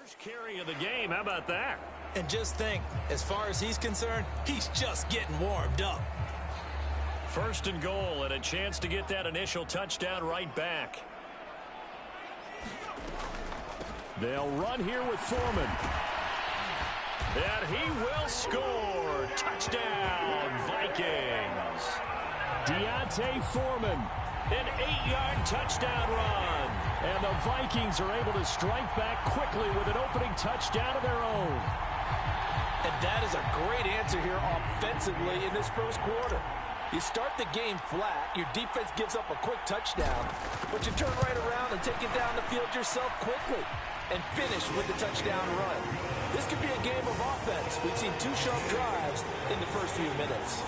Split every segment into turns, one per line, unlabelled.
First carry of the game. How about that?
And just think, as far as he's concerned, he's just getting warmed up.
First and goal, and a chance to get that initial touchdown right back. They'll run here with Foreman. And he will score. Touchdown, Vikings. Deontay Foreman, an 8-yard touchdown run. And the Vikings are able to strike back quickly with an opening touchdown of their own.
And that is a great answer here offensively in this first quarter. You start the game flat, your defense gives up a quick touchdown, but you turn right around and take it down the field yourself quickly and finish with the touchdown run. This could be a game of offense. We've seen 2 sharp drives in the first few minutes.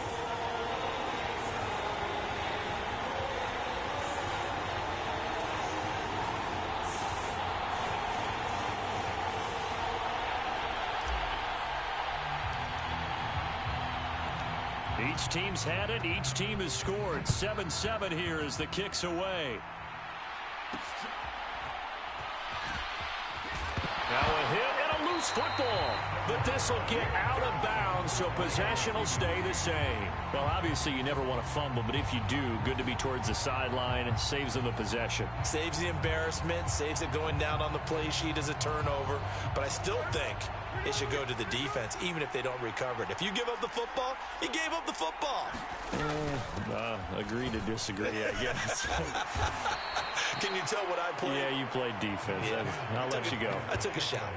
Each team's had it. Each team has scored. 7-7 here as the kick's away. Now a hit and a loose football. But this will get out of bounds, so possession will stay the same. Well, obviously you never want to fumble, but if you do, good to be towards the sideline. Saves them the possession.
Saves the embarrassment, saves it going down on the play sheet as a turnover. But I still think it should go to the defense, even if they don't recover it. If you give up the football, you gave up the football.
Agree to disagree, I guess.
Can you tell what I played?
Yeah, you played defense.
Yeah.
I'll let you go.
I took a shot.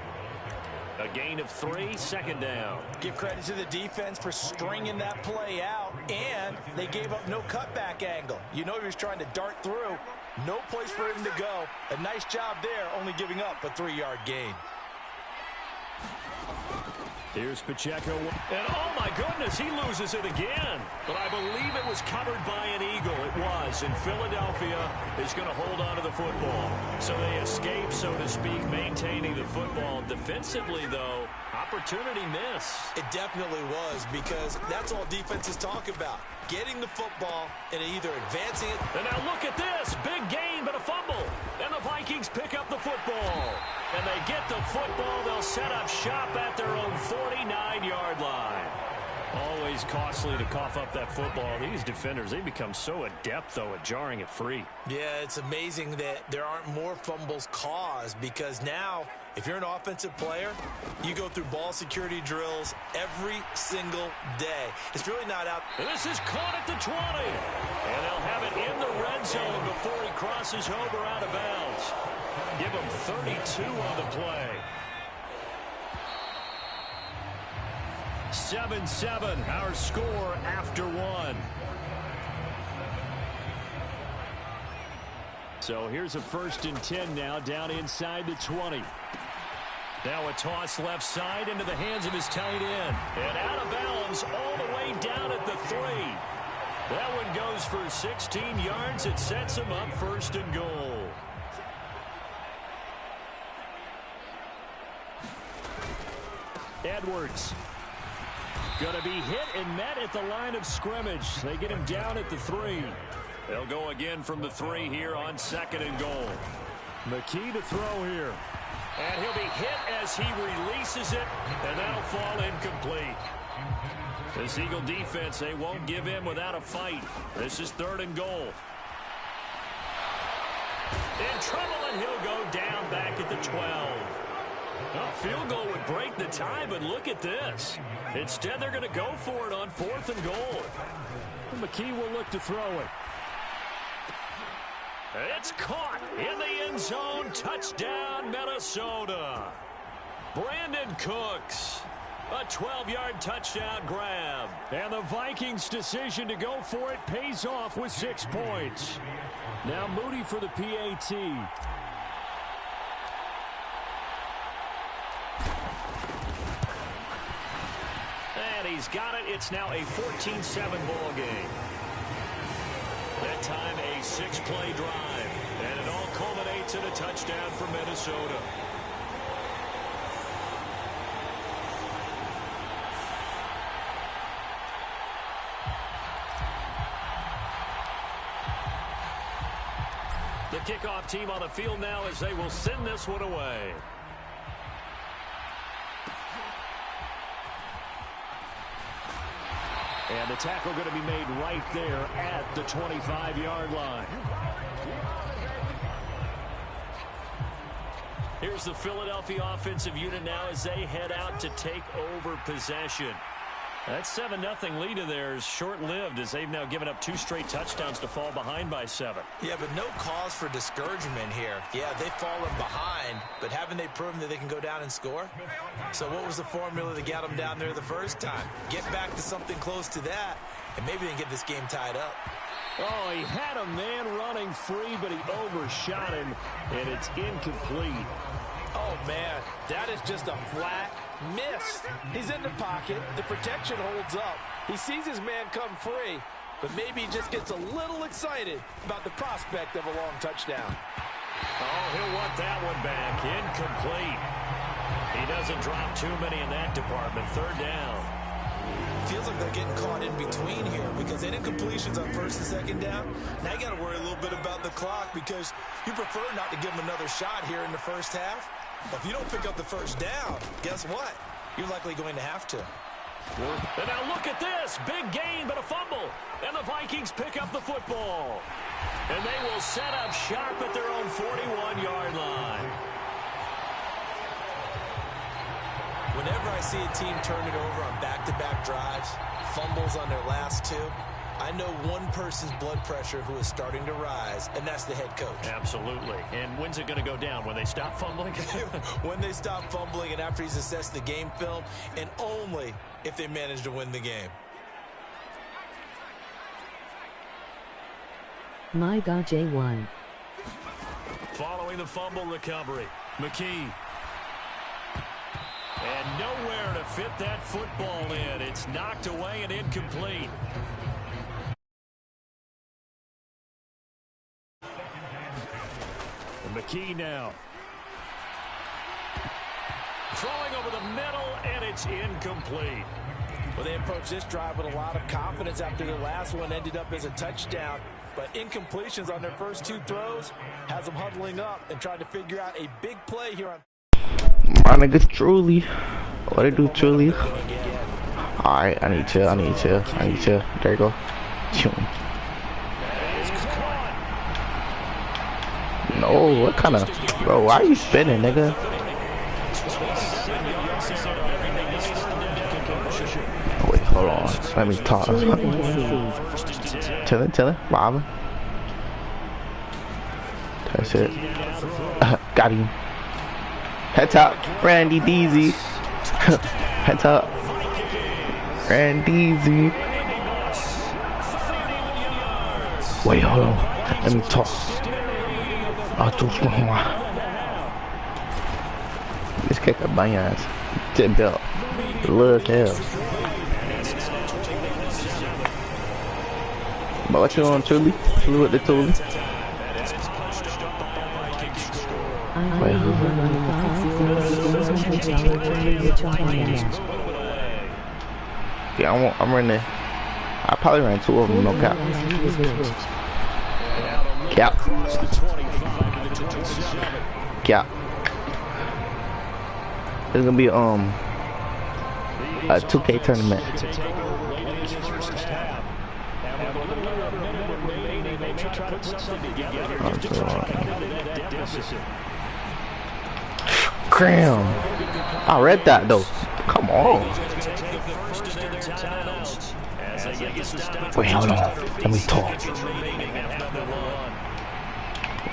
A gain of 3, second down.
Give credit to the defense for stringing that play out, and they gave up no cutback angle. You know he was trying to dart through. No place for him to go. A nice job there, only giving up a 3-yard gain.
Here's Pacheco. And oh my goodness, he loses it again. But I believe it was covered by an Eagle. It was. And Philadelphia is going to hold on to the football. So they escape, so to speak, maintaining the football. Defensively, though, opportunity miss.
It definitely was, because that's all defenses talk about. Getting the football and either advancing it.
And now look at this. Big gain, but a fumble. And the Vikings pick up the football. And they get the football. They'll set up shop at their own 49-yard line. Always costly to cough up that football. These defenders, they become so adept, though, at jarring it free.
Yeah, it's amazing that there aren't more fumbles caused, because now, if you're an offensive player, you go through ball security drills every single day. It's really not out.
This is caught at the 20. And they'll have it in the red zone before he crosses over out of bounds. Give him 32 on the play. 7-7, our score after 1. So here's a 1st and 10 now, down inside the 20. Now a toss left side into the hands of his tight end. And out of bounds all the way down at the 3. That one goes for 16 yards. It sets him up 1st and goal. Edwards. Going to be hit and met at the line of scrimmage. They get him down at the 3. They'll go again from the 3 here on 2nd and goal. McKee to throw here. And he'll be hit as he releases it, and that'll fall incomplete. This Eagle defense, they won't give in without a fight. This is 3rd and goal. In trouble, and he'll go down back at the 12. A field goal would break the tie, but look at this. Instead, they're going to go for it on 4th and goal. McKee will look to throw it. It's caught in the end zone. Touchdown, Minnesota. Brandon Cooks. A 12-yard touchdown grab. And the Vikings' decision to go for it pays off with 6 points. Now Moody for the PAT. And he's got it. It's now a 14-7 ball game. That time a 6-play drive. And it all culminates in a touchdown for Minnesota. The kickoff team on the field now as they will send this one away. And the tackle going to be made right there at the 25-yard line. Here's the Philadelphia offensive unit now as they head out to take over possession. That 7-0 lead of theirs short-lived as they've now given up 2 straight touchdowns to fall behind by 7.
Yeah, but no cause for discouragement here. Yeah, they've fallen behind, but haven't they proven that they can go down and score? So what was the formula that got them down there the first time? Get back to something close to that, and maybe they can get this game tied up.
Oh, he had a man running free, but he overshot him, and it's incomplete.
Oh, man, that is just a flat miss. He's in the pocket. The protection holds up. He sees his man come free, but maybe he just gets a little excited about the prospect of a long touchdown.
Oh, he'll want that one back. Incomplete. He doesn't drop too many in that department. 3rd down.
Feels like they're getting caught in between here because any incompletions on 1st and 2nd down, now you got to worry a little bit about the clock because you prefer not to give them another shot here in the first half. But if you don't pick up the 1st down, guess what? You're likely going to have to.
And now look at this. Big gain, but a fumble. And the Vikings pick up the football. And they will set up shop at their own 41-yard line.
Whenever I see a team turn it over on back-to-back drives, fumbles on their last 2, I know one person's blood pressure who is starting to rise, and that's the head coach.
Absolutely. And when's it going to go down? When they stop fumbling?
When they stop fumbling and after he's assessed the game film, and only if they manage to win the game.
My God, J1.
Following the fumble recovery, McKee. And nowhere to fit that football in. It's knocked away and incomplete. And McKee now. Throwing over the middle, and it's incomplete.
Well, they approached this drive with a lot of confidence after their last one ended up as a touchdown. But incompletions on their first 2 throws has them huddling up and trying to figure out a big play here on.
My niggas truly. What I do truly? Alright, I need to. There you go. No, what kind of... Bro, why are you spinning, nigga? Wait, hold on. Let me talk. Chillin', Robin. That's it. Got him. Head top, Randy Deasy. Head top, Randy Deasy. Wait, hold on. Let me talk. This kick a bang ass. Tip belt. Look hell. But what you on, Truly? Truly with the Truly? Wait, yeah, I'm running. I probably ran 2 of them, no cap. Cap. It's gonna be a 2K tournament. Cram. I read that though. Come on. Wait, hold on. Let me talk.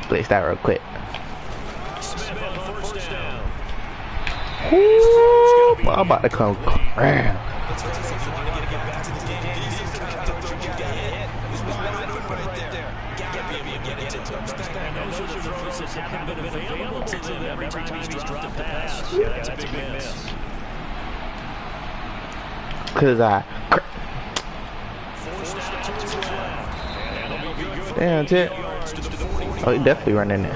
Place that real quick. Ooh, I'm about to come cram. Cause damn it. Oh, he definitely running it.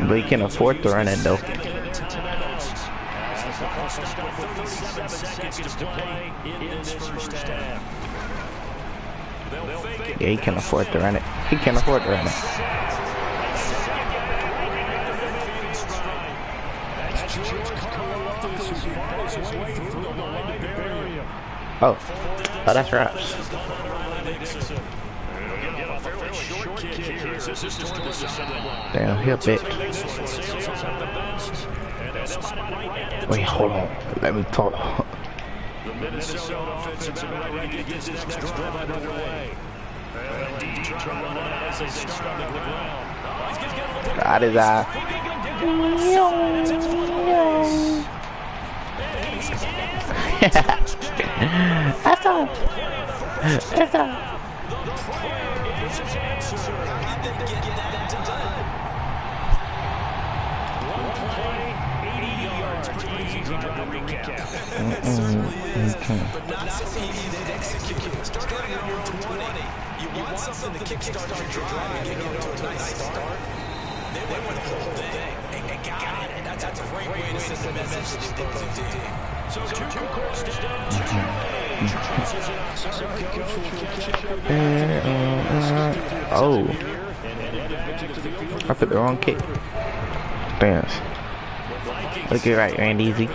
But he can't afford to run it though. Yeah, he can't afford to run it. He can't afford to run it. Oh. Oh, that's raps. Damn, he a bitch. Wait, hold on. Let me talk.
The Minnesota offensive ready to get this next drive underway.
Got his eye. That's all. That's all.
But not so easy to execute. Start getting your own 20. You want something to kickstart your drive and get off to a nice start. They went the whole thing and got it. That's a great way to send the message to the opposing team.
So two quarters down,
Oh. I put the wrong kick. Damn. Look it right, Randy. Easy.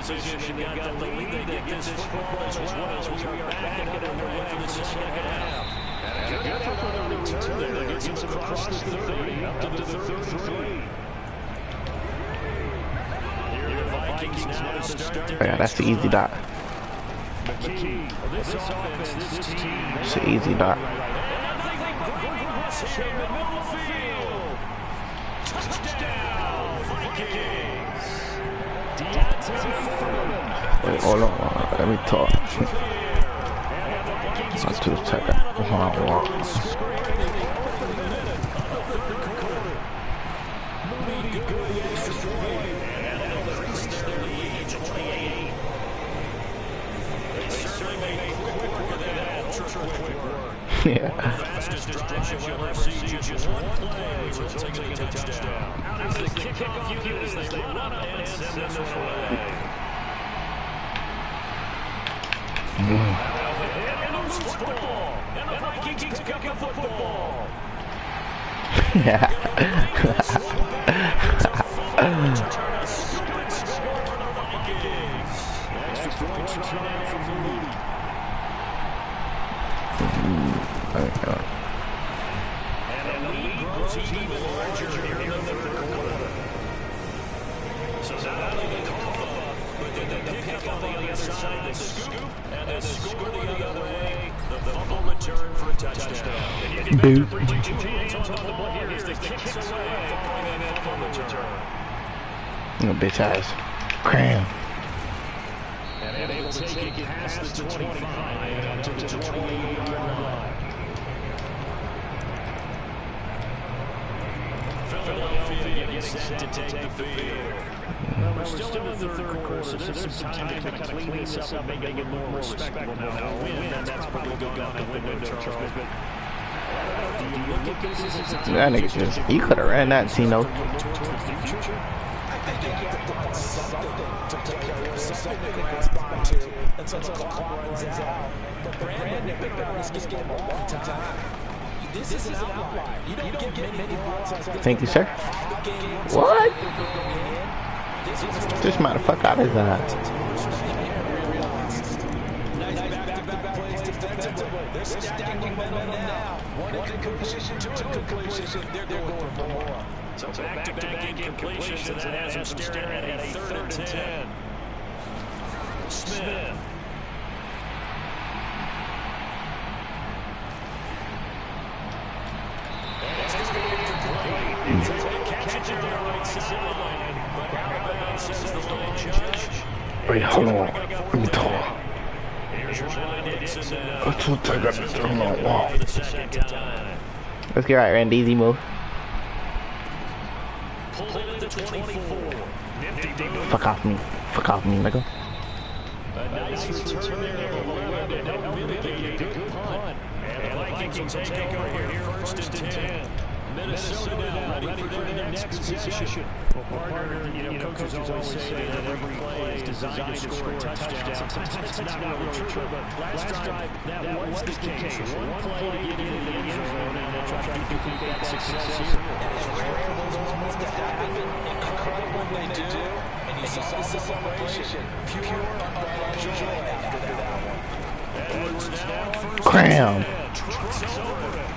Yeah, that's the easy dot. It's an easy dot. Wait, hold on. Let me talk. Not too tight. Yeah. Yeah. Boo. No bitch ass. Cram.
And able to take it past the 25 and to the 28-yard line. Philadelphia getting set to take the field. Well, we're still in the third quarter, so there's some time to kind of clean this up and make it more respectable. Now, a win, that's probably going out the window, Charles. But do you look at this as a time?
That nigga just, he could have ran that, Tino. Thank you, sir. What? Just motherfucker out of his eyes.
They're stacking momentum now. One incompletion, two incompletion. They're going for more.
So back-to-back incompletions, and that has him staring at a 3rd and 10. Smith.
Wait, hold on. Let me talk. Let's get right, Randy. Easy move. Fuck off me. Fuck off me, nigga.
A nice return there. Don't mitigate a good punt. And the Vikings will take over here, 1st and 10. Minnesota now ready for their next possession. Well, partner, coaches always say that every play is designed to score a touchdown. Sometimes that's not really true, but last drive, that was the case. One play to get into the end zone, and they'll try to duplicate that success here.
It's rare for those moments to happen. Incredible when they do. And you saw the celebration. Pure, unbridled joy after that one.
Edwards now first.
Cram.
Trucks over it.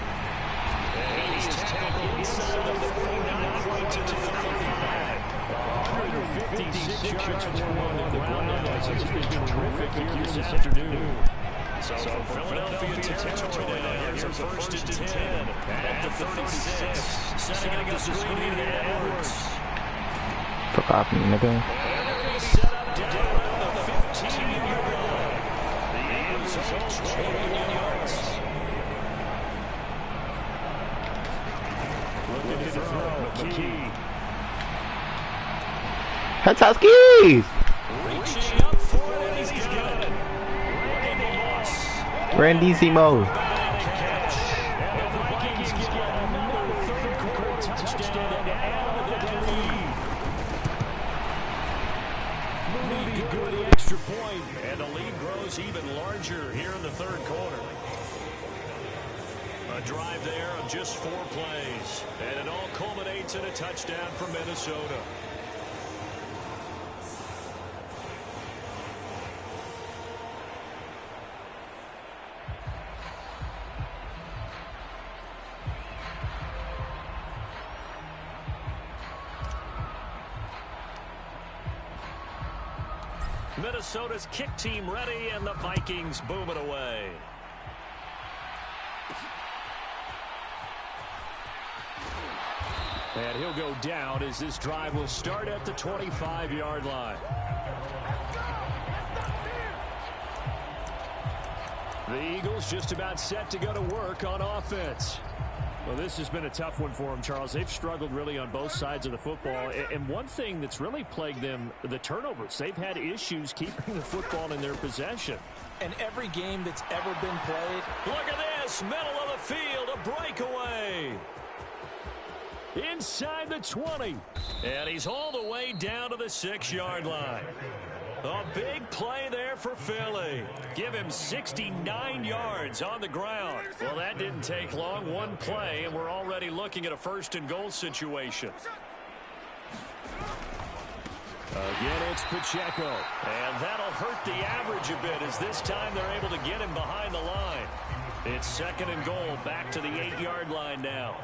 And he's tackled inside the 49, right to the 35. 156 yards for him on the ground. He's been terrific here this afternoon. So from Philadelphia territory now, here's a first and 10 at the 36. Setting up the screen here to Edwards.
Fuck off me, nigga.
Set up down around the 15-yard line. The Eagles hold 21 yards. Looking to throw. McKee.
Hataskis!
Reaching up for it, and he's got it.
Grandissimo.
And the Vikings get another third-quarter touchdown to add to that lead. Moving good with the extra point, and the lead grows even larger here in the third quarter. A drive there of just 4 plays, and it all culminates in a touchdown for Minnesota. Minnesota's kick team ready, and the Vikings boom it away. And he'll go down as this drive will start at the 25-yard line. The Eagles just about set to go to work on offense. Well, this has been a tough one for them, Charles. They've struggled really on both sides of the football. And one thing that's really plagued them, the turnovers. They've had issues keeping the football in their possession.
And every game that's ever been played.
Look at this, middle of the field, a breakaway. Inside the 20. And he's all the way down to the 6-yard line. A big play there for Philly. Give him 69 yards on the ground. Well, that didn't take long. One play, and we're already looking at a first-and-goal situation. Again, it's Pacheco. And that'll hurt the average a bit as this time they're able to get him behind the line. It's second and goal, back to the 8-yard line now.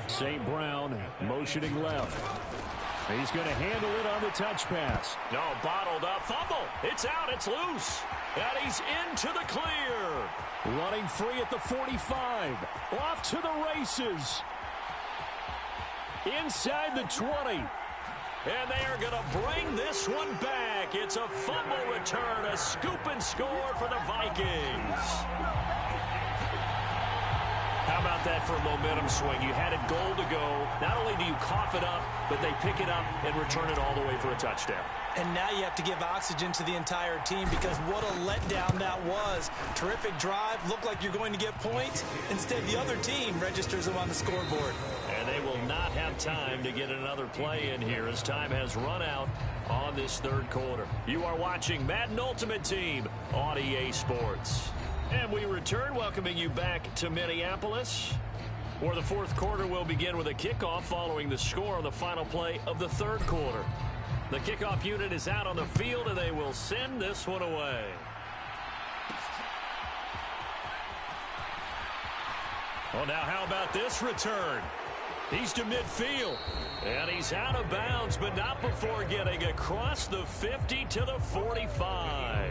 St. Brown motioning left. He's going to handle it on the touch pass. No, bottled up. Fumble. It's out. It's loose. And he's into the clear. Running free at the 45. Off to the races. Inside the 20. And they are going to bring this one back. It's a fumble return. A scoop and score for the Vikings. How about that for a momentum swing? You had a goal to go. Not only do you cough it up, but they pick it up and return it all the way for a touchdown.
And now you have to give oxygen to the entire team because what a letdown that was. Terrific drive. Looked like you're going to get points. Instead, the other team registers them on the scoreboard.
And they will not have time to get another play in here as time has run out on this third quarter. You are watching Madden Ultimate Team on EA Sports. And we return, welcoming you back to Minneapolis, where the fourth quarter will begin with a kickoff following the score on the final play of the third quarter. The kickoff unit is out on the field, and they will send this one away. Well, now how about this return? He's to midfield, and he's out of bounds, but not before getting across the 50 to the 45.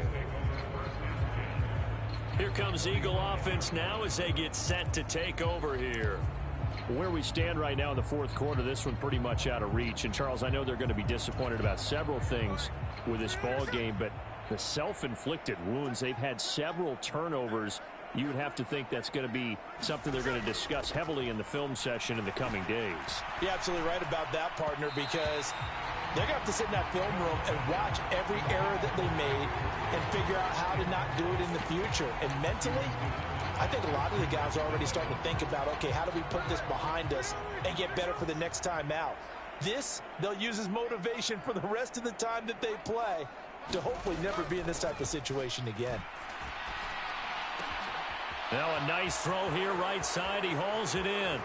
Here comes Eagle offense now as they get set to take over here. Where we stand right now in the fourth quarter, this one pretty much out of reach. And, Charles, I know they're going to be disappointed about several things with this ball game, but the self-inflicted wounds, they've had several turnovers. You would have to think that's going to be something they're going to discuss heavily in the film session in the coming days.
You're absolutely right about that, partner, because they're going to have to sit in that film room and watch every error that they made and figure out how to not do it in the future. And mentally, I think a lot of the guys are already starting to think about, okay, how do we put this behind us and get better for the next time out? This, they'll use as motivation for the rest of the time that they play to hopefully never be in this type of situation again.
Now a nice throw here right side. He hauls it in.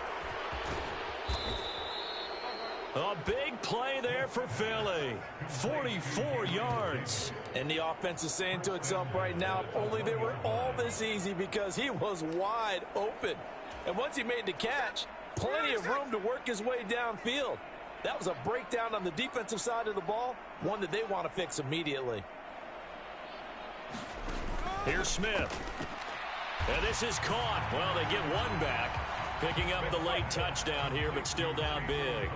A big play there for Philly. 44 yards.
And the offense is saying to itself right now, if only they were all this easy, because he was wide open. And once he made the catch, plenty of room to work his way downfield. That was a breakdown on the defensive side of the ball, one that they want to fix immediately.
Here's Smith. And this is caught. Well, they get one back, picking up the late touchdown here, but still down big.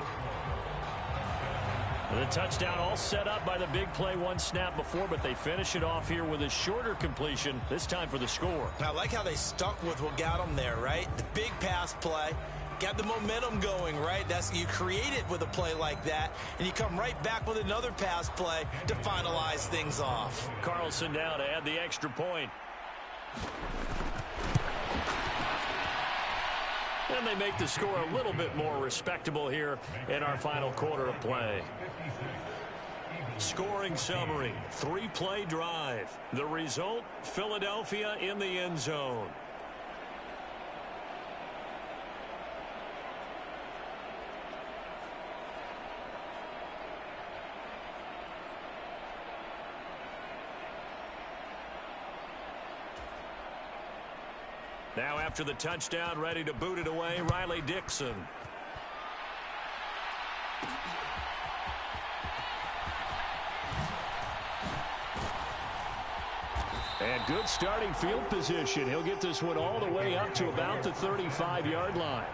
The touchdown all set up by the big play one snap before, but they finish it off here with a shorter completion, this time for the score.
I like how they stuck with what got them there, right? The big pass play, got the momentum going, right? You create it with a play like that, and you come right back with another pass play to finalize things off.
Carlson now to add the extra point. And they make the score a little bit more respectable here in our final quarter of play. Scoring summary, 3-play drive. The result, Philadelphia in the end zone. Now after the touchdown, ready to boot it away, Riley Dixon. And good starting field position. He'll get this one all the way up to about the 35-yard line.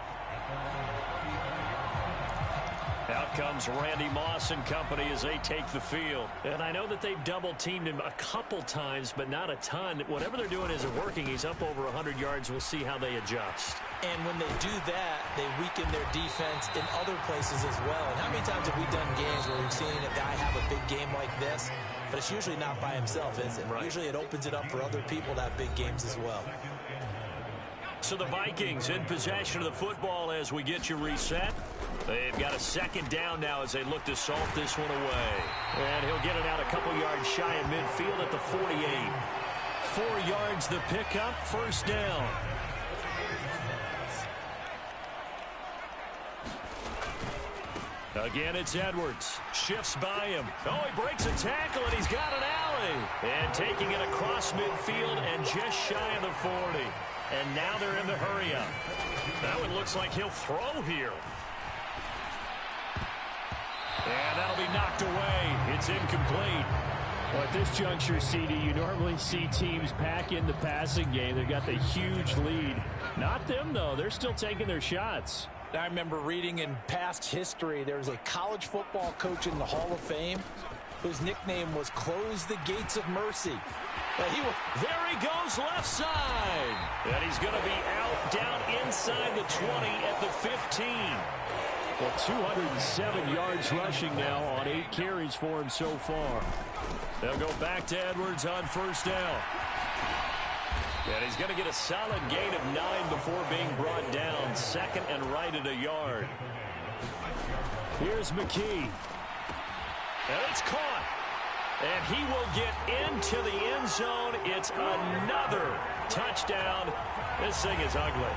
Out comes Randy Moss and company as they take the field. And I know that they've double-teamed him a couple times, but not a ton. Whatever they're doing isn't working. He's up over 100 yards. We'll see how they adjust.
And when they do that, they weaken their defense in other places as well. And how many times have we done games where we've seen a guy have a big game like this? But it's usually not by himself, is it? Right. Usually it opens it up for other people to have big games as well.
So the Vikings in possession of the football as we get you reset. They've got a second down now as they look to salt this one away. And he'll get it out a couple yards shy of midfield at the 48. 4 yards the pickup, first down. Again, it's Edwards. Shifts by him. Oh, he breaks a tackle, and he's got an alley. And taking it across midfield and just shy of the 40. And now they're in the hurry-up. That one looks like he'll throw here. And that'll be knocked away. It's incomplete.
Well, at this juncture, CD, you normally see teams pack in the passing game. They've got the huge lead. Not them, though. They're still taking their shots.
I remember reading in past history, there was a college football coach in the Hall of Fame whose nickname was Close the Gates of Mercy.
There he goes left side. And he's going to be out down inside the 20 at the 15.
Well, 207 yards rushing now on 8 carries for him so far.
They'll go back to Edwards on first down. And he's going to get a solid gain of 9 before being brought down. Second and right at a yard.
Here's McKee.
And it's caught. And he will get into the end zone. It's another touchdown. This thing is ugly.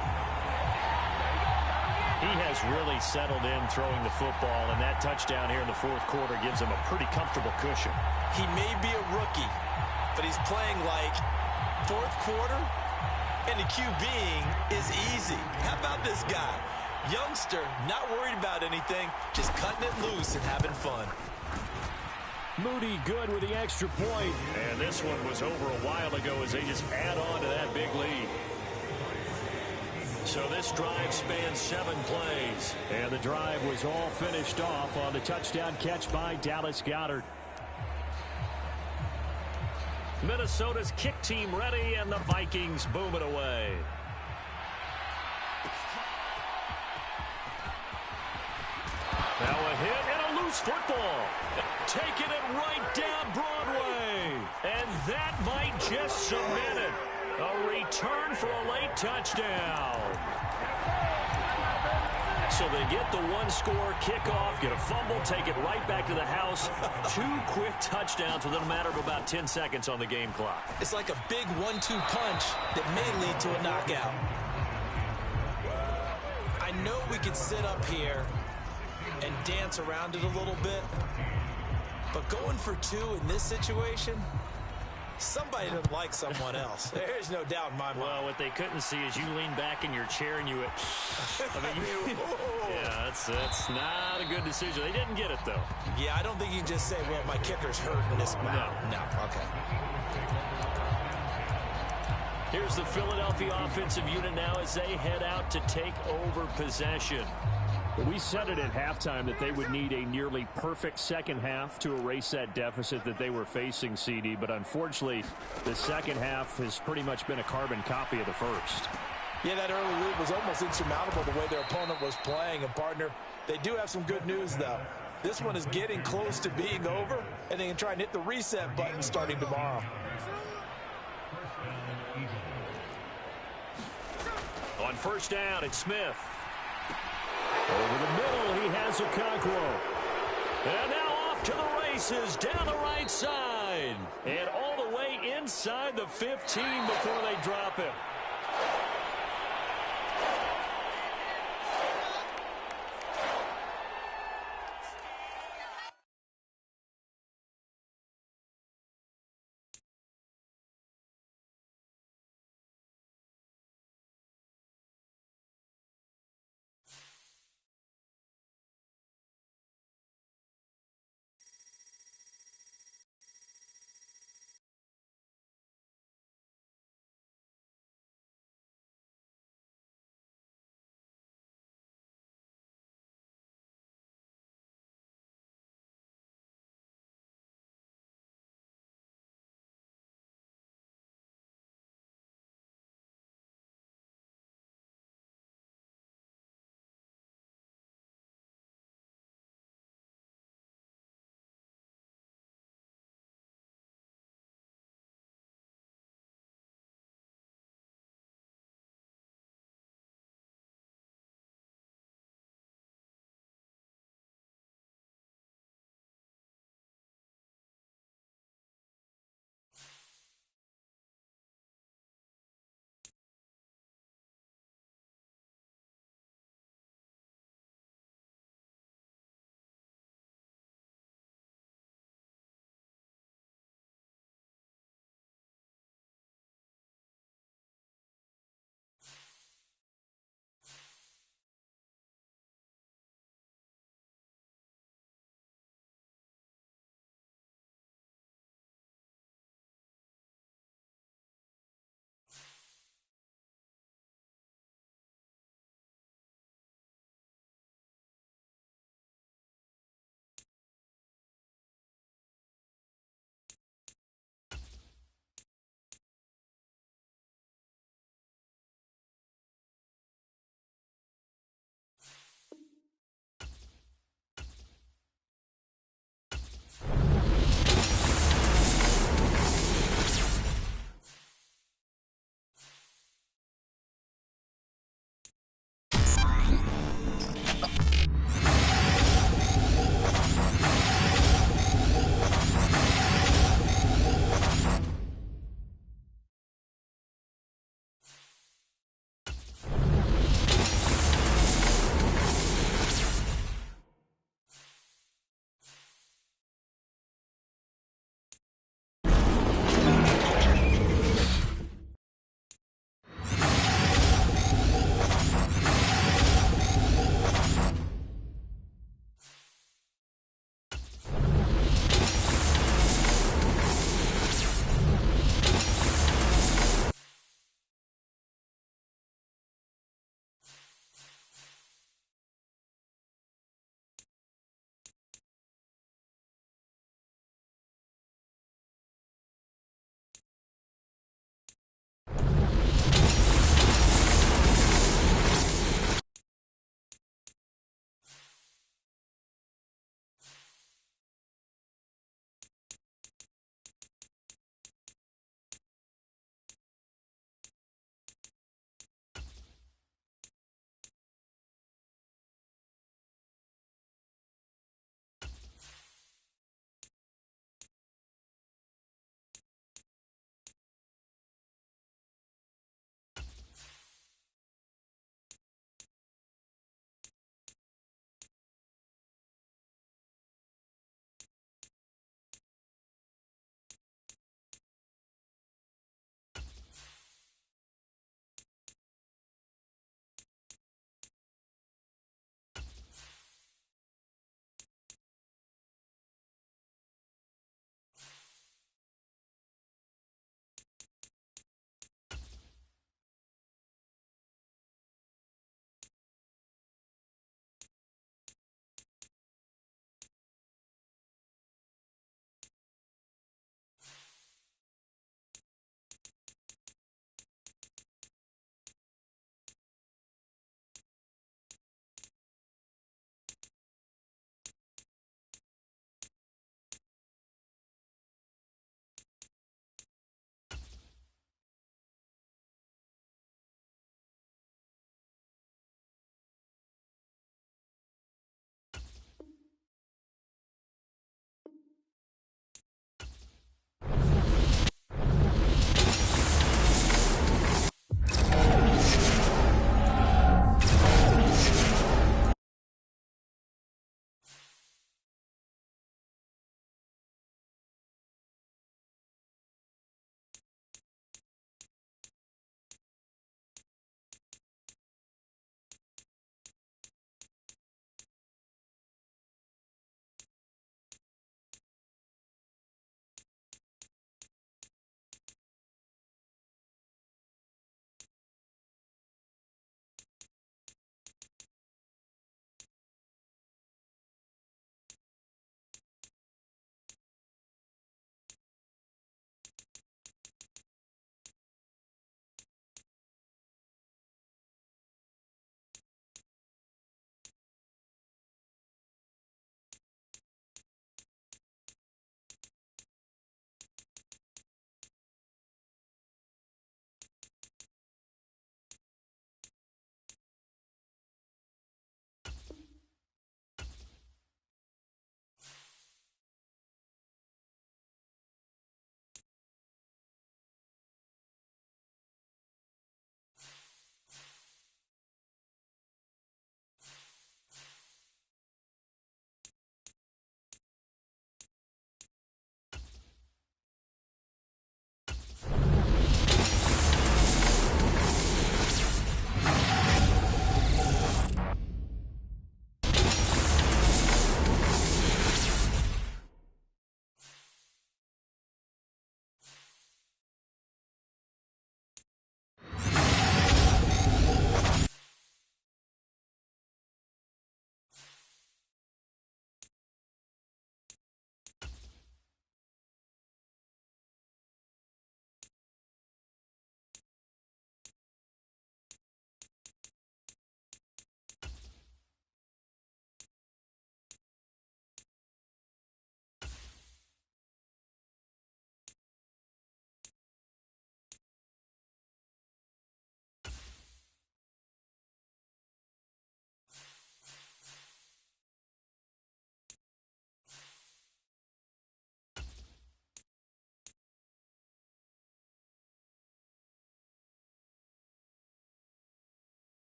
He has really settled in throwing the football, and that touchdown here in the fourth quarter gives him a pretty comfortable cushion.
He may be a rookie, but he's playing like fourth quarter, and the QBing is easy. How about this guy? Youngster, not worried about anything, just cutting it loose and having fun.
Moody good with the extra point.
And this one was over a while ago as they just add on to that big lead. So this drive spans 7 plays.
And the drive was all finished off on the touchdown catch by Dallas Goedert.
Minnesota's kick team ready, and the Vikings boom it away. Now a hit and a loose football. Taking it right down Broadway. And that might just cement it. A return for a late touchdown. So they get the one-score kickoff, get a fumble, take it right back to the house. 2 quick touchdowns within a matter of about 10 seconds on the game clock.
It's like a big 1-2 punch that may lead to a knockout. I know we could sit up here and dance around it a little bit. But going for 2 in this situation, somebody doesn't like someone else. There's no doubt in my mind.
Well, what they couldn't see is you lean back in your chair and you went, yeah, that's not a good decision. They didn't get it, though.
Yeah, I don't think you can just say, well, my kicker's hurt in this match. No, okay.
Here's the Philadelphia offensive unit now as they head out to take over possession.
We said it at halftime that they would need a nearly perfect second half to erase that deficit that they were facing, CD. But unfortunately, the second half has pretty much been a carbon copy of the first.
Yeah, that early lead was almost insurmountable the way their opponent was playing. And, partner, they do have some good news, though. This one is getting close to being over, and they can try and hit the reset button starting tomorrow.
On first down, it's Smith.
Over the middle, he has Okonkwo.
And now off to the races down the right side. And all the way inside the 15 before they drop him.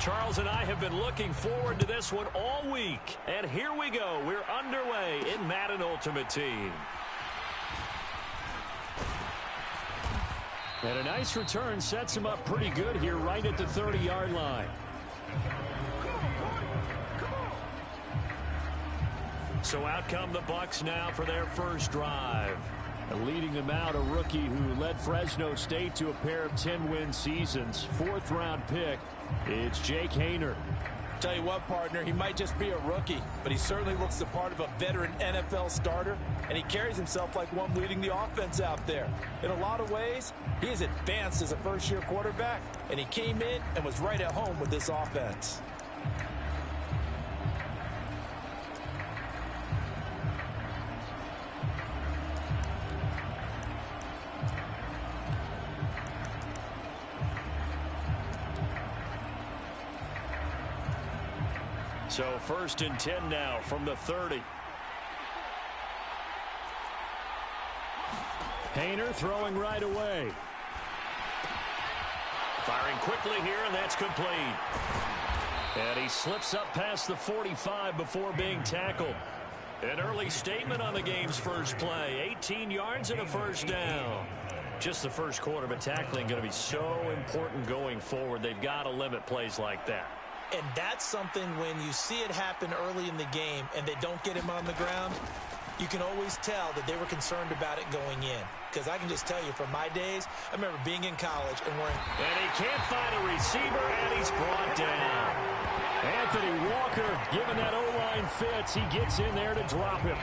Charles and I have been looking forward to this one all week. And here we go. We're underway in Madden Ultimate Team. And a nice return sets him up pretty good here right at the 30-yard line. So out come the Bucs now for their first drive. And leading them out, a rookie who led Fresno State to a pair of 10-win seasons. Fourth-round pick, it's Jake Haener.
Tell you what, partner, he might just be a rookie, but he certainly looks the part of a veteran NFL starter, and he carries himself like one leading the offense out there. In a lot of ways, he is advanced as a first-year quarterback, and he came in and was right at home with this offense.
So first and 10 now from the 30. Haener throwing right away. Firing quickly here, and that's complete. And he slips up past the 45 before being tackled. An early statement on the game's first play. 18 yards and a first down. Just the first quarter, but tackling going to be so important going forward. They've got to limit plays like that.
And that's something when you see it happen early in the game and they don't get him on the ground, you can always tell that they were concerned about it going in. Because I can just tell you from my days, I remember being in college and worrying.
And he can't find a receiver, and he's brought down. Anthony Walker, given that O-line fits, he gets in there to drop him.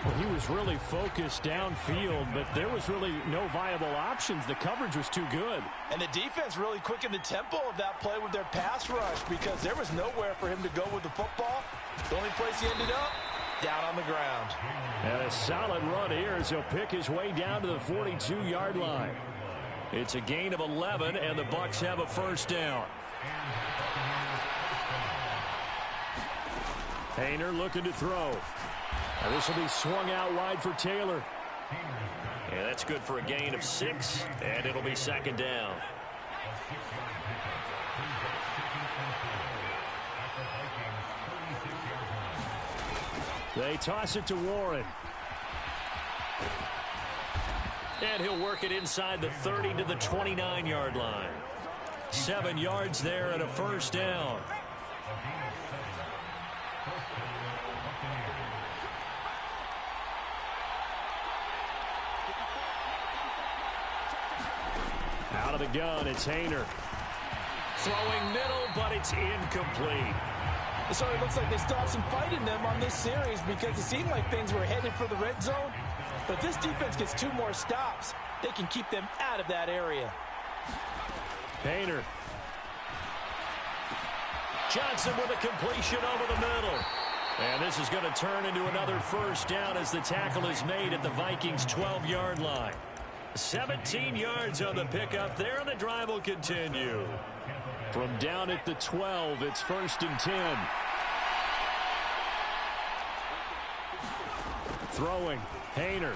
Well, he was really focused downfield, but there was really no viable options. The coverage was too good.
And the defense really quickened the tempo of that play with their pass rush because there was nowhere for him to go with the football. The only place he ended up, down on the ground.
And a solid run here as he'll pick his way down to the 42-yard line. It's a gain of 11, and the Bucs have a first down. Haener looking to throw. Now this will be swung out wide for Taylor. And that's good for a gain of 6, and it'll be second down. They toss it to Warren. And he'll work it inside the 30 to the 29-yard line. 7 yards there and a first down. Out of the gun, it's Haener. Throwing middle, but it's incomplete.
So it looks like they still have some fight in them on this series because it seemed like things were headed for the red zone. But if this defense gets 2 more stops, they can keep them out of that area.
Haener. Johnson with a completion over the middle. And this is going to turn into another first down as the tackle is made at the Vikings' 12-yard line. 17 yards on the pickup there, and the drive will continue. From down at the 12, it's first and 10. Throwing, Haener.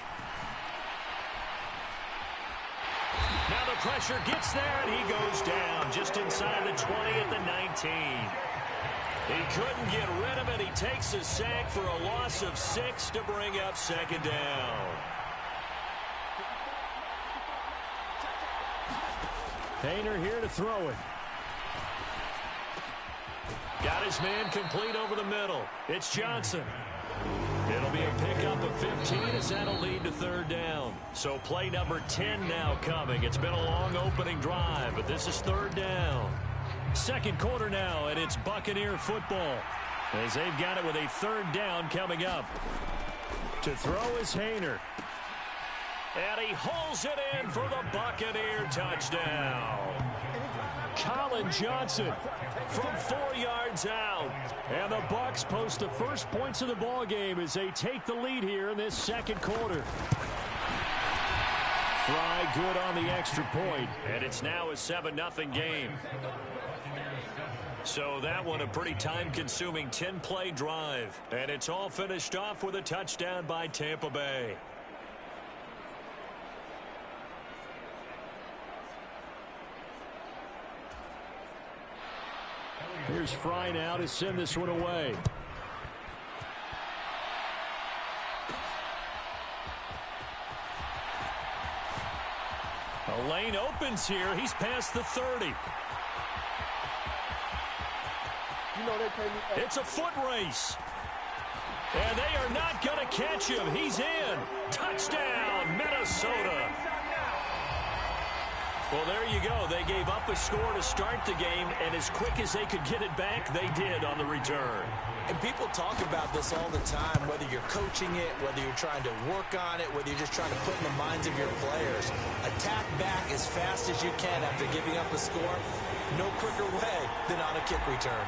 Now the pressure gets there, and he goes down just inside the 20 at the 19. He couldn't get rid of it. He takes a sack for a loss of 6 to bring up second down. Haener here to throw it. Got his man complete over the middle. It's Johnson. It'll be a pickup of 15 as that'll lead to third down. So play number 10 now coming. It's been a long opening drive, but this is third down. Second quarter now, and it's Buccaneer football as they've got it with a third down coming up. To throw is Haener. And he holds it in for the Buccaneer touchdown. Colin Johnson from 4 yards out. And the Bucs post the first points of the ball game as they take the lead here in this second quarter. Fry good on the extra point, and it's now a 7-0 game. So that one a pretty time-consuming 10-play drive. And it's all finished off with a touchdown by Tampa Bay.
Here's Fry now to send this one away. A lane opens here. He's past the 30. It's a foot race. And they are not going to catch him. He's in. Touchdown, Minnesota. Well, there you go. They gave up a score to start the game, and as quick as they could get it back, they did on the return.
And people talk about this all the time, whether you're coaching it, whether you're trying to work on it, whether you're just trying to put in the minds of your players. Attack back as fast as you can after giving up a score. No quicker way than on a kick return.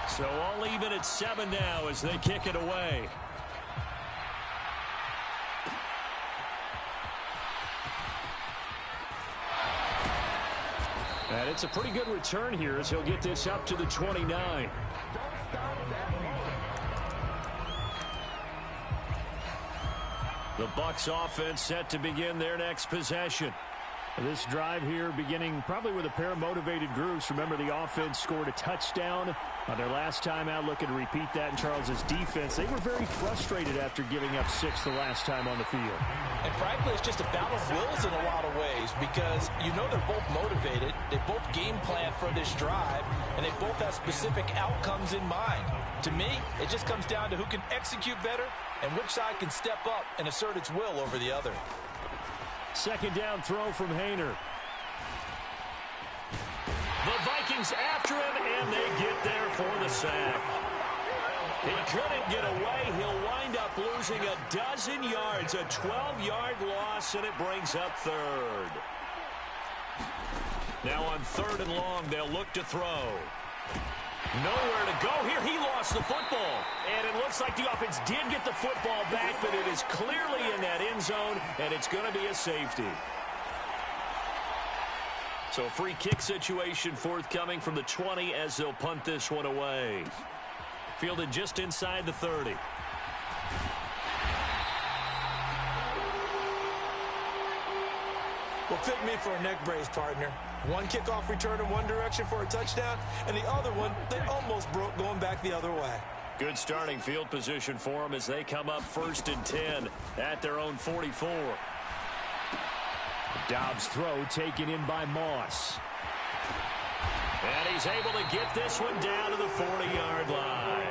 So all even at 7 now as they kick it away. And it's a pretty good return here as he'll get this up to the 29. The Bucs offense set to begin their next possession. This drive here beginning probably with a pair of motivated groups. Remember, the offense scored a touchdown on their last time out. Looking to repeat that in Charles's defense. They were very frustrated after giving up 6 the last time on the field.
And frankly, it's just a battle of wills in a lot of ways because you know they're both motivated. They both game plan for this drive, and they both have specific outcomes in mind. To me, it just comes down to who can execute better and which side can step up and assert its will over the other.
Second down throw from Hayner. The Vikings after him, and they get there for the sack. He couldn't get away. He'll wind up losing a dozen yards, a 12-yard loss, and it brings up third. Now on 3rd and long, they'll look to throw. Nowhere to go here. He lost the football. And it looks like the offense did get the football back, but it is clearly in that end zone, and it's going to be a safety. So a free kick situation forthcoming from the 20 as they'll punt this one away. Fielded just inside the 30.
Well, fit me for a neck brace, partner. One kickoff return in one direction for a touchdown, and the other one, they almost broke going back the other way.
Good starting field position for them as they come up 1st and 10 at their own 44. Dobbs' throw taken in by Moss. And he's able to get this one down to the 40-yard line.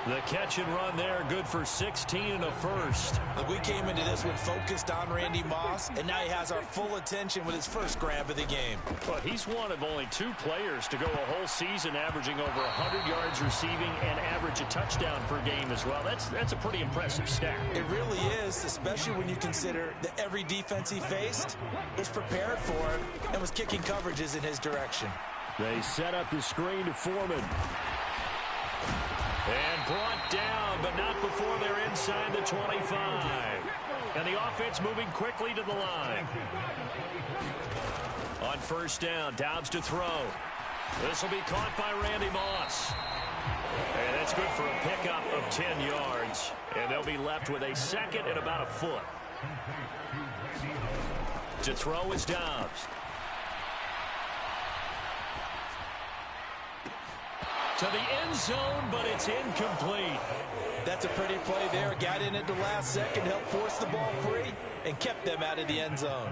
The catch and run there, good for 16 and a first.
Look, we came into this one focused on Randy Moss, and now he has our full attention with his first grab of the game.
But he's one of only 2 players to go a whole season averaging over 100 yards receiving and average a touchdown per game as well. That's a pretty impressive stat.
It really is, especially when you consider that every defense he faced was prepared for him and was kicking coverages in his direction.
They set up the screen to Foreman. And brought down, but not before they're inside the 25. And the offense moving quickly to the line. On 1st down, Dobbs to throw. This will be caught by Randy Moss. And that's good for a pickup of 10 yards. And they'll be left with a 2nd and about a foot. To throw is Dobbs. To the end zone, but it's incomplete.
That's a pretty play there. Got in at the last second, helped force the ball free, and kept them out of the end zone.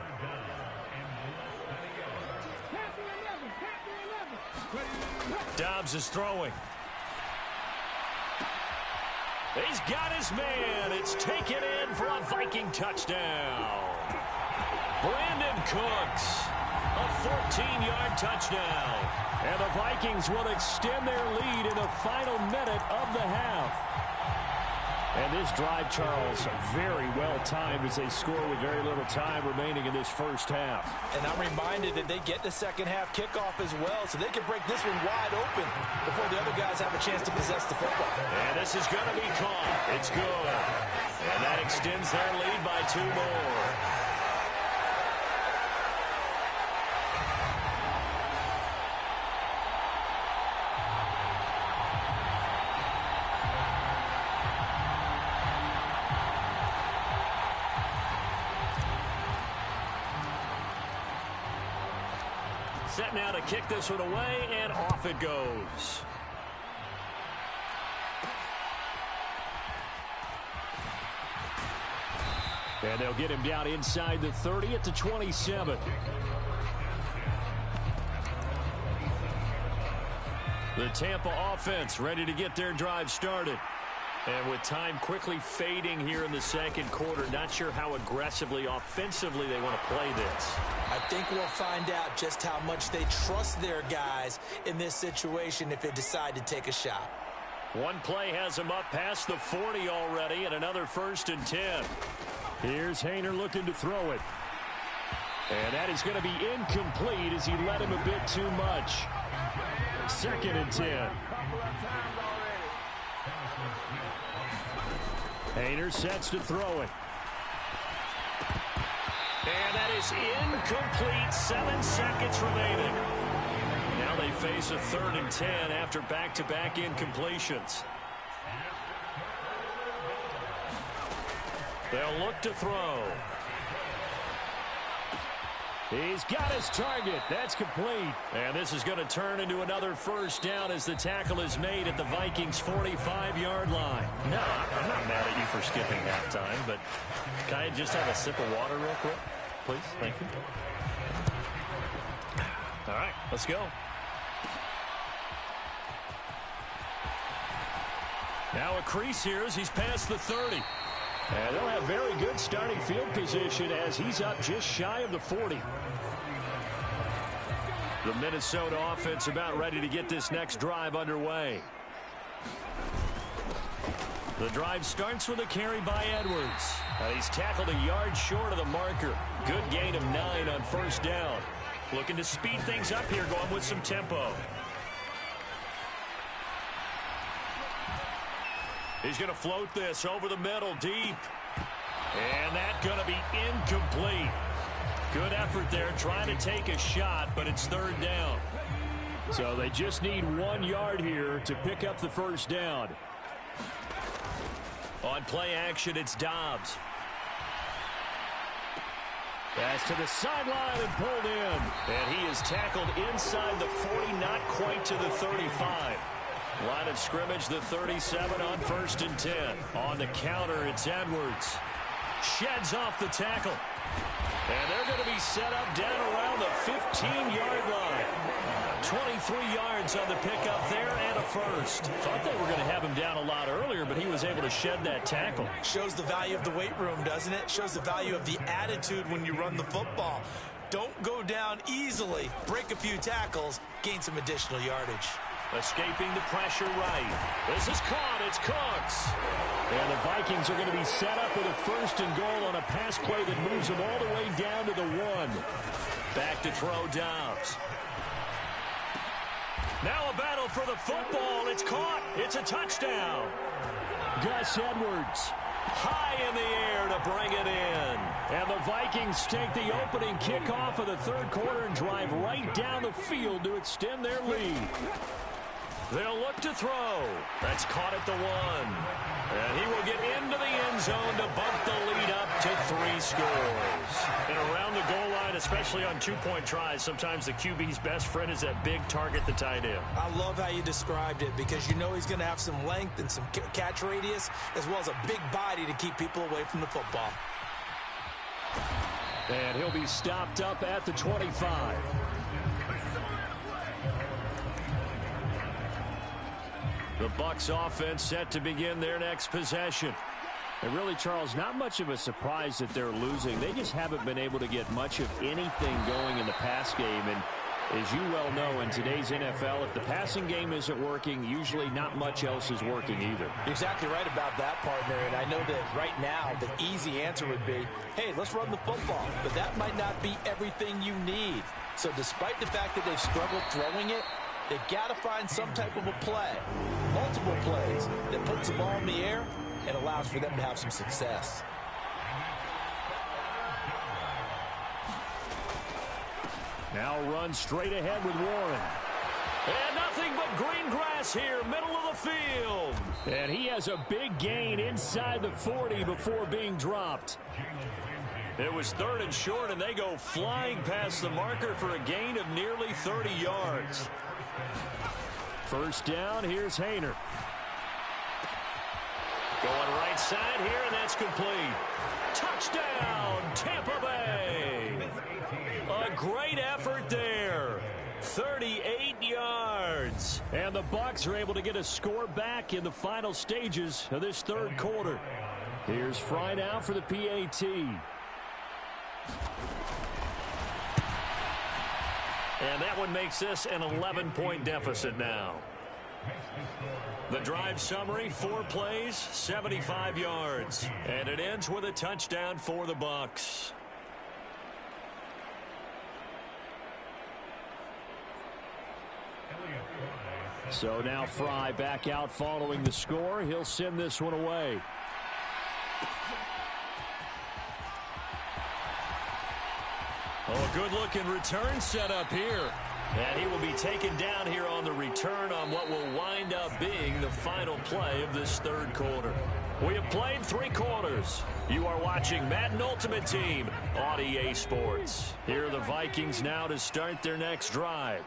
Dobbs is throwing. He's got his man. It's taken in for a Viking touchdown. Brandon Cooks, a 14-yard touchdown. And the Vikings will extend their lead in the final minute of the half. And this drive, Charles, very well timed as they score with very little time remaining in this first half.
And I'm reminded that they get the second half kickoff as well, so they can break this one wide open before the other guys have a chance to possess the football.
And this is going to be caught. It's good. And that extends their lead by 2 more.
Set now to kick this one away, and off it goes. And they'll get him down inside the 30 at the 27. The Tampa offense ready to get their drive started. And with time quickly fading here in the second quarter, not sure how aggressively, offensively they want to play this.
I think we'll find out just how much they trust their guys in this situation if they decide to take a shot.
One play has them up past the 40 already, and another 1st and 10. Here's Haener looking to throw it. And that is going to be incomplete as he led him a bit too much. 2nd and 10. Haener sets to throw it. And that is incomplete. 7 seconds remaining. Now they face a 3rd and 10 after back-to-back incompletions. They'll look to throw. He's got his target. That's complete. And this is going to turn into another 1st down as the tackle is made at the Vikings' 45-yard line. No, I'm not mad at you for skipping halftime, but can I just have a sip of water real quick? Please? Thank you. All right, let's go. Now a crease here as he's past the 30. And they'll have very good starting field position as he's up just shy of the 40. The Minnesota offense about ready to get this next drive underway. The drive starts with a carry by Edwards. He's tackled a yard short of the marker. Good gain of 9 on 1st down. Looking to speed things up here, going with some tempo. He's going to float this over the middle, deep. And that's going to be incomplete. Good effort there, trying to take a shot, but it's 3rd down. So they just need 1 yard here to pick up the 1st down. On play action, it's Dobbs. Pass to the sideline and pulled in. And he is tackled inside the 40, not quite to the 35. Line of scrimmage, the 37 on 1st and 10. On the counter, it's Edwards. Sheds off the tackle. And they're going to be set up down around the 15-yard line. 23 yards on the pickup there and a 1st. Thought they were going to have him down a lot earlier, but he was able to shed that tackle.
Shows the value of the weight room, doesn't it? Shows the value of the attitude when you run the football. Don't go down easily. Break a few tackles. Gain some additional yardage.
Escaping the pressure right. This is caught. It's Cooks. And the Vikings are going to be set up with a 1st and goal on a pass play that moves them all the way down to the 1. Back to throw Dobbs. Now a battle for the football. It's caught. It's a touchdown. Gus Edwards high in the air to bring it in. And the Vikings take the opening kickoff of the 3rd quarter and drive right down the field to extend their lead. They'll look to throw. That's caught at the 1. And he will get into the end zone to bump the lead up to 3 scores. And around the goal line, especially on 2-point tries, sometimes the QB's best friend is that big target, the tight end.
I love how you described it because you know he's going to have some length and some catch radius as well as a big body to keep people away from the football.
And he'll be stopped up at the 25. The Bucs offense set to begin their next possession. And really, Charles, not much of a surprise that they're losing. They just haven't been able to get much of anything going in the pass game. And as you well know, in today's NFL, if the passing game isn't working, usually not much else is working either.
You're exactly right about that, partner. And I know that right now the easy answer would be, hey, let's run the football. But that might not be everything you need. So despite the fact that they've struggled throwing it, they've got to find some type of a play, multiple plays, that puts the ball in the air and allows for them to have some success.
Now run straight ahead with Warren. And nothing but green grass here, middle of the field. And he has a big gain inside the 40 before being dropped. It was 3rd and short, and they go flying past the marker for a gain of nearly 30 yards. First down, here's Haener. Going right side here, and that's complete. Touchdown, Tampa Bay. A great effort there. 38 yards. And the Bucs are able to get a score back in the final stages of this 3rd quarter. Here's Fry now for the PAT. And that one makes this an 11-point deficit now. The drive summary, 4 plays, 75 yards. And it ends with a touchdown for the Bucs.
So now Fry back out following the score. He'll send this one away.
Oh, a good-looking return set up here. And he will be taken down here on the return on what will wind up being the final play of this 3rd quarter. We have played 3 quarters. You are watching Madden Ultimate Team on EA Sports. Here are the Vikings now to start their next drive.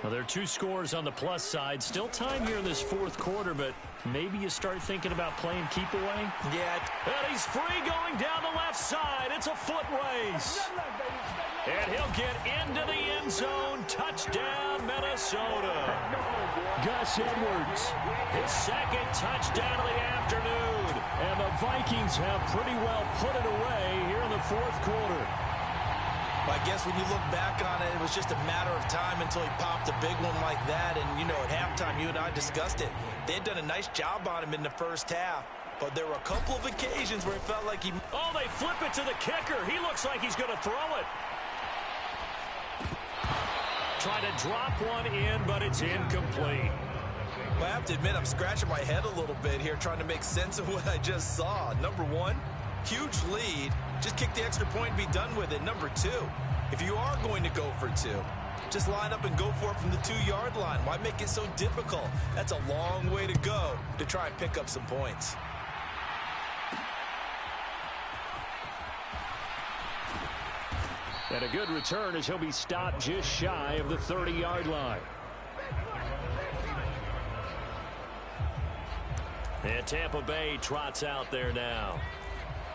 Well, there are 2 scores on the plus side. Still time here in this 4th quarter, but maybe you start thinking about playing keep away.
Yeah.
And he's free going down the left side. It's a foot race. And he'll get into the end zone. Touchdown, Minnesota.
Gus Edwards.
His 2nd touchdown of the afternoon.
And the Vikings have pretty well put it away here in the 4th quarter.
I guess when you look back on it, it was just a matter of time until he popped a big one like that. And, you know, at halftime, you and I discussed it. They had done a nice job on him in the first half. But there were a couple of occasions where it felt like he...
Oh, they flip it to the kicker. He looks like he's going to throw it. Trying to drop one in, but it's incomplete.
Well, I have to admit, I'm scratching my head a little bit here trying to make sense of what I just saw. Number 1, huge lead. Just kick the extra point and be done with it. Number 2, if you are going to go for 2, just line up and go for it from the 2-yard line. Why make it so difficult? That's a long way to go to try and pick up some points.
And a good return as he'll be stopped just shy of the 30-yard line.
And Tampa Bay trots out there now.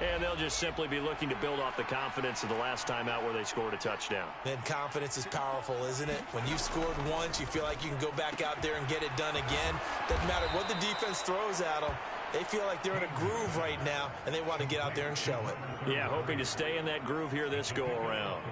And they'll just simply be looking to build off the confidence of the last time out where they scored a touchdown.
And confidence is powerful, isn't it? When you've scored once, you feel like you can go back out there and get it done again. Doesn't matter what the defense throws at them. They feel like they're in a groove right now, and they want to get out there and show it.
Yeah, hoping to stay in that groove here this go-around.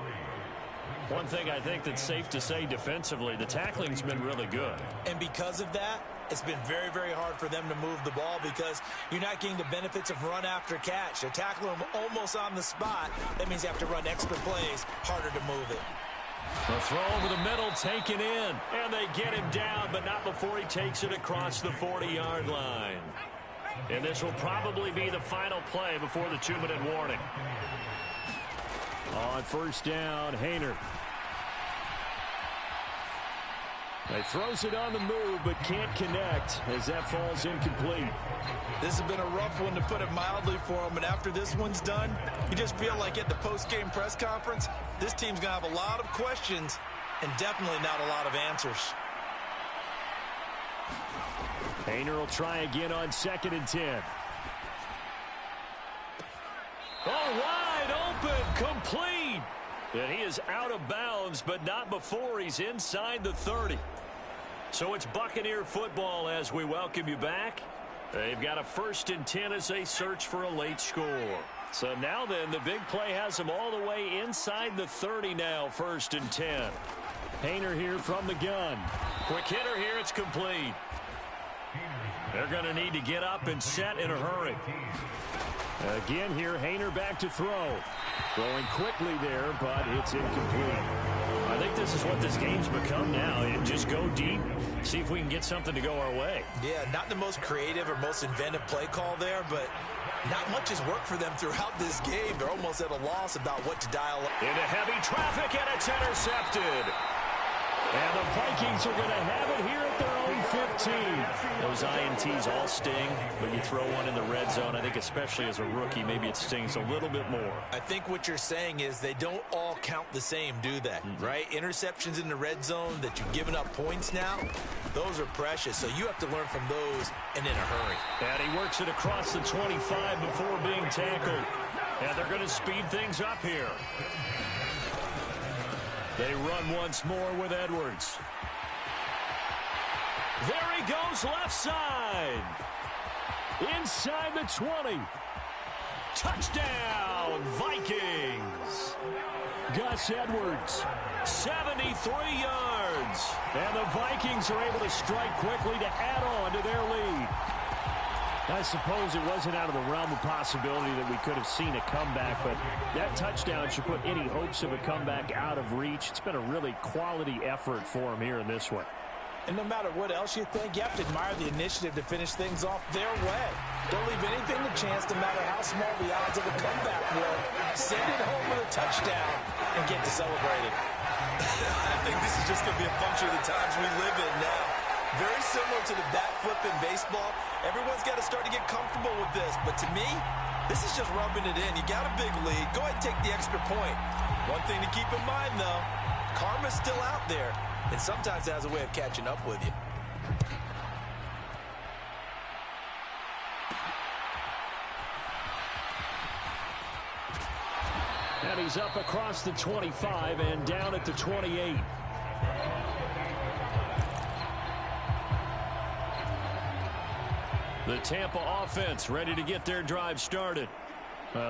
One thing I think that's safe to say defensively, the tackling's been really good.
And because of that, it's been very, very hard for them to move the ball because you're not getting the benefits of run after catch. They're tackling them almost on the spot. That means you have to run extra plays, harder to move it.
The throw over the middle taken in, and they get him down, but not before he takes it across the 40-yard line. And this will probably be the final play before the 2-minute warning.
On first down, Haener. He throws it on the move, but can't connect as that falls incomplete.
This has been a rough one, to put it mildly, for him. And after this one's done, you just feel like at the post-game press conference, this team's going to have a lot of questions and definitely not a lot of answers.
Haener will try again on 2nd and 10.
Oh, wide open, complete. And he is out of bounds, but not before he's inside the 30. So it's Buccaneer football as we welcome you back. They've got a 1st and 10 as they search for a late score. So now then, the big play has them all the way inside the 30 now, 1st and 10.
Haener here from the gun.
Quick hitter here, it's complete. They're going to need to get up and set in a hurry.
Again here, Haener back to throw. Throwing quickly there, but it's incomplete.
I think this is what this game's become now. And just go deep, see if we can get something to go our way.
Yeah, not the most creative or most inventive play call there, but not much has worked for them throughout this game. They're almost at a loss about what to dial up.
Into heavy traffic, and it's intercepted.
And the Vikings are going to have it here at their own 15.
Those INTs all sting, but you throw one in the red zone. I think especially as a rookie, maybe it stings a little bit more.
I think what you're saying is they don't all count the same, do they? Right? Interceptions in the red zone that you've given up points now, those are precious. So you have to learn from those and in a hurry.
And he works it across the 25 before being tackled. And they're going to speed things up here. They run once more with Edwards. There he goes left side. Inside the 20. Touchdown, Vikings. Gus Edwards, 73 yards. And the Vikings are able to strike quickly to add on to their lead. I suppose it wasn't out of the realm of possibility that we could have seen a comeback, but that touchdown should put any hopes of a comeback out of reach. It's been a really quality effort for him here in this one.
And no matter what else you think, you have to admire the initiative to finish things off their way. Don't leave anything to chance, no matter how small the odds of a comeback were. Send it home with a touchdown and get to celebrating.
I think this is just going to be a function of the times we live in now. Very similar to the bat flip in baseball. Everyone's got to start to get comfortable with this. But to me, this is just rubbing it in. You got a big lead. Go ahead and take the extra point. One thing to keep in mind, though, karma's still out there. And sometimes it has a way of catching up with you.
And he's up across the 25 and down at the 28. The Tampa offense ready to get their drive started.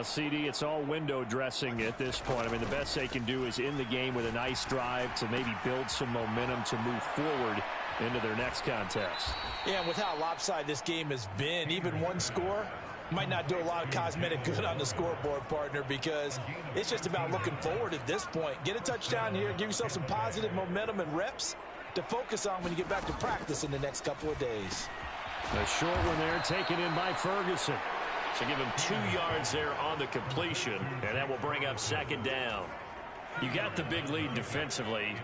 CD, it's all window dressing at this point. I mean, the best they can do is in the game with a nice drive to maybe build some momentum to move forward into their next contest.
Yeah, and with how lopsided this game has been, even one score might not do a lot of cosmetic good on the scoreboard, partner, because it's just about looking forward at this point. Get a touchdown here, give yourself some positive momentum and reps to focus on when you get back to practice in the next couple of days.
A short one there taken in by Ferguson.
So give him 2 yards there on the completion, and that will bring up second down. You got the big lead defensively,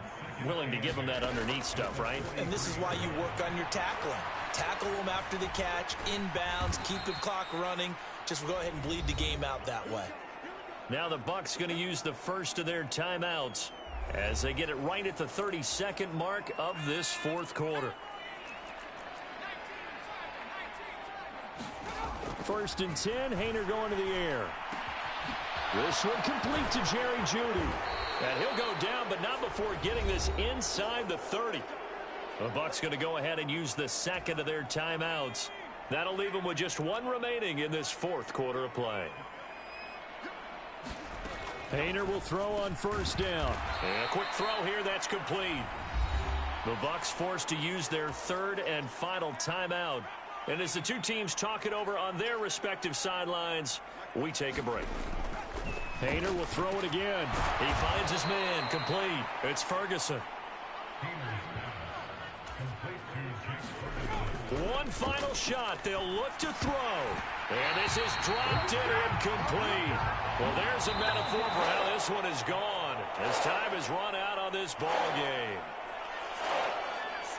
willing to give him that underneath stuff, right?
And this is why you work on your tackling. Tackle them after the catch, inbounds, keep the clock running. Just go ahead and bleed the game out that way.
Now the Bucs going to use the first of their timeouts as they get it right at the 32nd mark of this fourth quarter.
First and 10, Haener going to the air. This one complete to Jerry Jeudy.
And he'll go down, but not before getting this inside the 30. The Bucs going to go ahead and use the second of their timeouts. That'll leave them with just one remaining in this fourth quarter of play.
Haener will throw on first down.
And a quick throw here, that's complete. The Bucs forced to use their third and final timeout. And as the two teams talk it over on their respective sidelines, we take a break.
Haener will throw it again.
He finds his man, complete. It's Ferguson. One final shot. They'll look to throw. And this is dropped in incomplete. Well, there's a metaphor for how this one is gone, as time has run out on this ball game.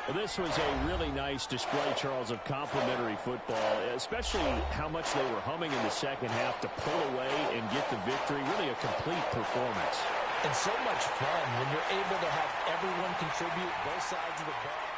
Well, this was a really nice display, Charles, of complimentary football, especially how much they were humming in the second half to pull away and get the victory. Really a complete performance.
And so much fun when you're able to have everyone contribute both sides of the ball.